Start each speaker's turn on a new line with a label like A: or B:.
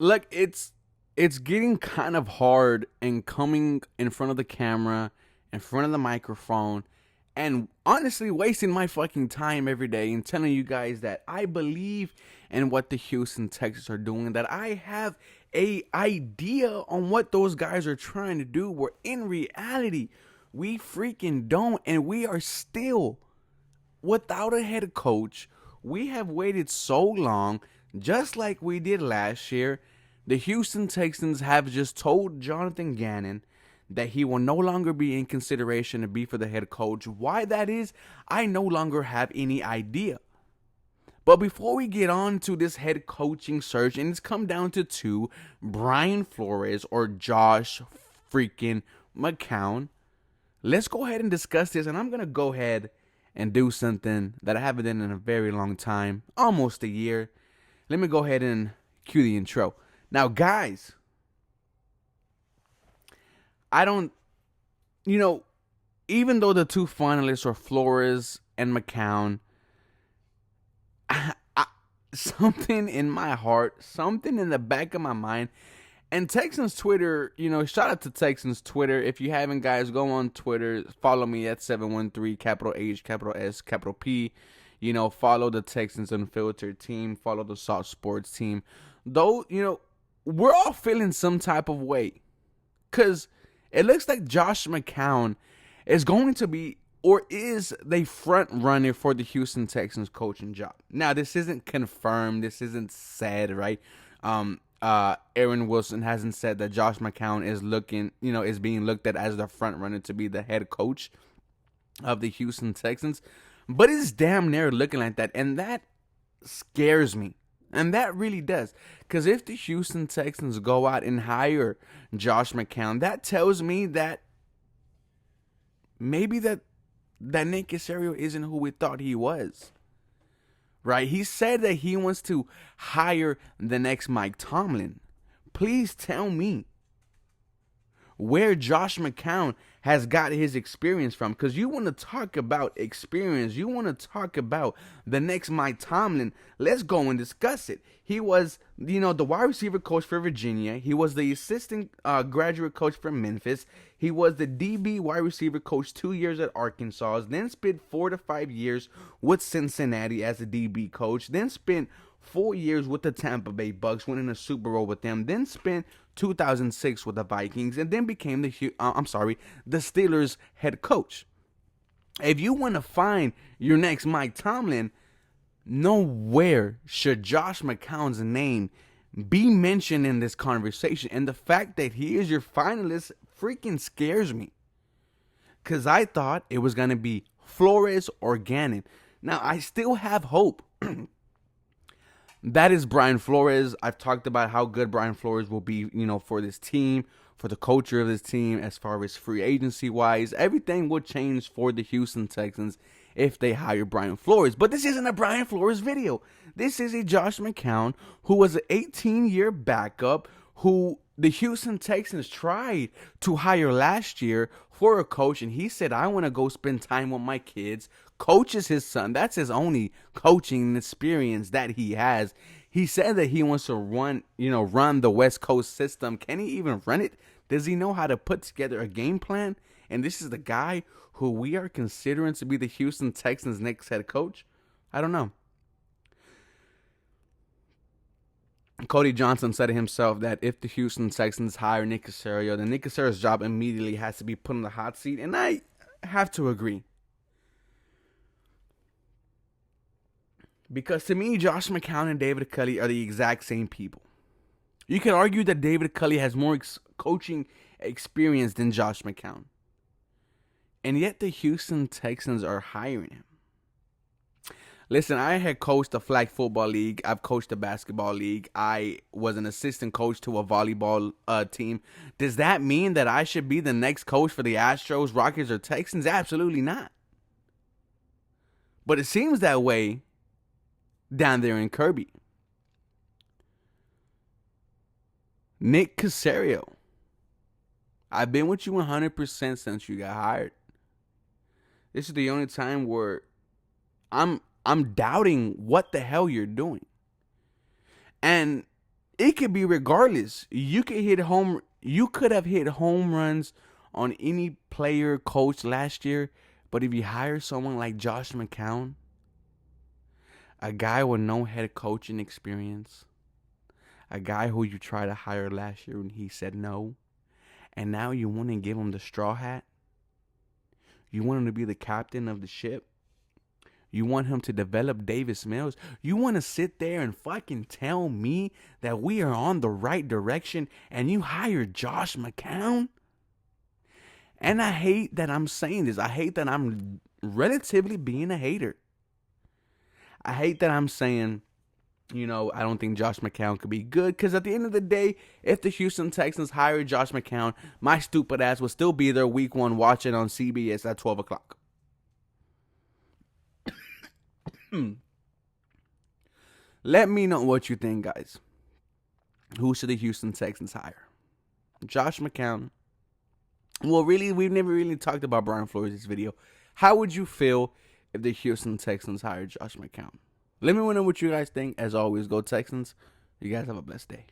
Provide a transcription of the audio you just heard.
A: look, it's getting kind of hard and coming in front of the camera, in front of the microphone, and honestly wasting my fucking time every day and telling you guys that I believe in what the Houston Texans are doing, that I have a idea on what those guys are trying to do, where in reality we freaking don't, and we are still without a head coach. We have waited so long, just like we did last year. The Houston Texans have just told Jonathan Gannon that he will no longer be in consideration to be for the head coach. Why that is, I no longer have any idea. But before we get on to this head coaching search, and it's come down to two, Brian Flores or Josh freaking McCown, let's go ahead and discuss this. And I'm going to go ahead and do something that I haven't done in a very long time, almost a year. Let me go ahead and cue the intro. Now, guys, I don't, even though the two finalists are Flores and McCown, something in my heart, something in the back of my mind, and Texans Twitter, shout out to Texans Twitter. If you haven't, guys, go on Twitter. Follow me at 713, capital H, capital S, capital P. Follow the Texans Unfiltered team. Follow the Salt Sports team. Though, we're all feeling some type of way. Because it looks like Josh McCown is going to be, or is the front runner for the Houston Texans coaching job. Now, this isn't confirmed. This isn't said, right? Aaron Wilson hasn't said that Josh McCown is being looked at as the front runner to be the head coach of the Houston Texans. But it's damn near looking like that. And that scares me. And that really does. Because if the Houston Texans go out and hire Josh McCown, that tells me that maybe that Nick Caserio isn't who we thought he was. Right? He said that he wants to hire the next Mike Tomlin. Please tell me where Josh McCown has got his experience from. Because you want to talk about experience. You want to talk about the next Mike Tomlin. Let's go and discuss it. He was, the wide receiver coach for Virginia. He was the assistant graduate coach for Memphis. He was the DB wide receiver coach 2 years at Arkansas. Then spent 4 to 5 years with Cincinnati as a DB coach. Then spent 4 years with the Tampa Bay Bucks, winning a Super Bowl with them. Then spent 2006 with the Vikings, and then became the Steelers head coach. If you want to find your next Mike Tomlin, nowhere should Josh McCown's name be mentioned in this conversation. And the fact that he is your finalist freaking scares me. Because I thought it was going to be Flores or Gannon. Now, I still have hope. That is Brian Flores. I've talked about how good Brian Flores will be, for this team, for the culture of this team, as far as free agency wise. Everything will change for the Houston Texans if they hire Brian Flores. But this isn't a Brian Flores video. This is a Josh McCown who was an 18-year backup who the Houston Texans tried to hire last year for a coach, and he said, I want to go spend time with my kids. Coaches his son. That's his only coaching experience that he has. He said that he wants to run the West Coast system. Can he even run it? Does he know how to put together a game plan? And this is the guy who we are considering to be the Houston Texans' next head coach? I don't know. Cody Johnson said to himself that if the Houston Texans hire Nick Caserio, then Nick Caserio's job immediately has to be put on the hot seat. And I have to agree. Because to me, Josh McCown and David Culley are the exact same people. You could argue that David Culley has more coaching experience than Josh McCown. And yet the Houston Texans are hiring him. Listen, I had coached a flag football league. I've coached a basketball league. I was an assistant coach to a volleyball team. Does that mean that I should be the next coach for the Astros, Rockets, or Texans? Absolutely not. But it seems that way down there in Kirby. Nick Caserio. I've been with you 100% since you got hired. This is the only time where I'm doubting what the hell you're doing. And it could be regardless. You could have hit home runs on any player, coach last year, but if you hire someone like Josh McCown, a guy with no head coaching experience, a guy who you tried to hire last year and he said no, and now you want to give him the straw hat? You want him to be the captain of the ship? You want him to develop Davis Mills? You want to sit there and fucking tell me that we are on the right direction and you hire Josh McCown? And I hate that I'm saying this. I hate that I'm relatively being a hater. I hate that I'm saying, I don't think Josh McCown could be good. Because at the end of the day, if the Houston Texans hired Josh McCown, my stupid ass would still be there week 1 watching on CBS at 12 o'clock. Let me know what you think, guys. Who should the Houston Texans hire? Josh McCown? Well, really, we've never really talked about Brian Flores this video. How would you feel if the Houston Texans hired Josh McCown? Let me know what you guys think. As always, go Texans. You guys have a blessed day.